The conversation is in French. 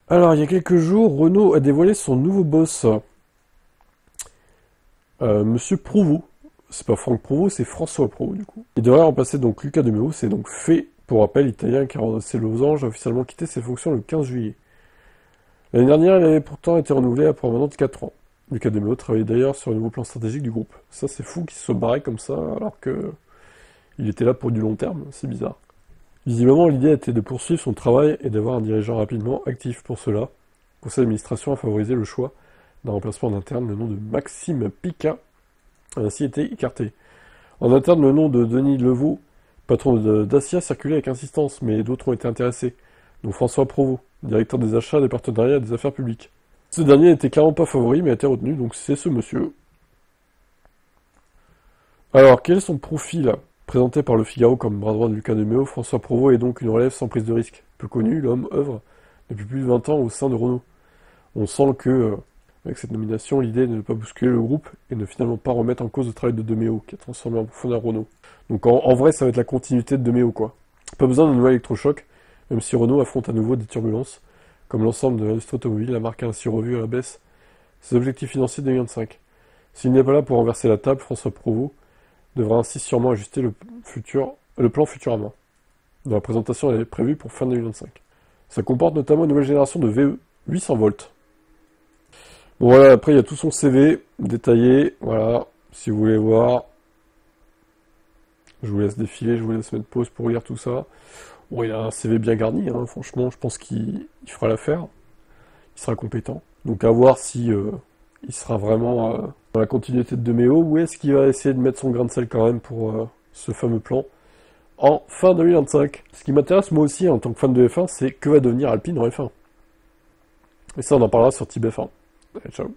Alors, il y a quelques jours, Renault a dévoilé son nouveau boss, Monsieur Provost. C'est pas Franck Provost, c'est François Provost, du coup. Il devrait remplacer donc Luca De Meo, c'est donc fait, pour rappel, italien qui a endossé Losange, a officiellement quitté ses fonctions le 15 juillet. L'année dernière, il avait pourtant été renouvelé après maintenant de 4 ans. Luca De Meo travaillait d'ailleurs sur le nouveau plan stratégique du groupe. Ça, c'est fou qu'il se soit barré comme ça, alors que il était là pour du long terme, c'est bizarre. Visiblement, l'idée était de poursuivre son travail et d'avoir un dirigeant rapidement actif pour cela. Le conseil d'administration a favorisé le choix d'un remplacement en interne. Le nom de Maxime Pica a ainsi été écarté. En interne, le nom de Denis Levaux, patron d'Acia, circulait avec insistance, mais d'autres ont été intéressés, dont François Provost, directeur des achats, des partenariats et des affaires publiques. Ce dernier n'était clairement pas favori, mais a été retenu, donc c'est ce monsieur. Alors, quel est son profil? Présenté par Le Figaro comme bras droit de Lucas de Meo, François Provost est donc une relève sans prise de risque. Peu connu, l'homme œuvre depuis plus de 20 ans au sein de Renault. On sent que, avec cette nomination, l'idée est de ne pas bousculer le groupe et ne finalement pas remettre en cause le travail de Demeo, qui a transformé en profondeur Renault. Donc en vrai, ça va être la continuité de Demeo, quoi. Pas besoin d'un nouvel électrochoc, même si Renault affronte à nouveau des turbulences. Comme l'ensemble de l'industrie automobile, la marque a ainsi revu à la baisse ses objectifs financiers de 2025. S'il n'est pas là pour renverser la table, François Provost devra ainsi sûrement ajuster le plan Futurama, dont la présentation est prévue pour fin 2025. Ça comporte notamment une nouvelle génération de VE 800 volts. Bon voilà, après il y a tout son CV détaillé, voilà, si vous voulez voir, je vous laisse défiler, je vous laisse mettre pause pour lire tout ça. Bon, il a un CV bien garni, hein, franchement, je pense qu'il fera l'affaire, il sera compétent. Donc à voir si il sera vraiment dans la continuité de Demeo, ou est-ce qu'il va essayer de mettre son grain de sel quand même pour ce fameux plan en fin 2025. Ce qui m'intéresse moi aussi en tant que fan de F1, c'est que va devenir Alpine en F1. Et ça, on en parlera sur Tibet F1. Allez, ciao.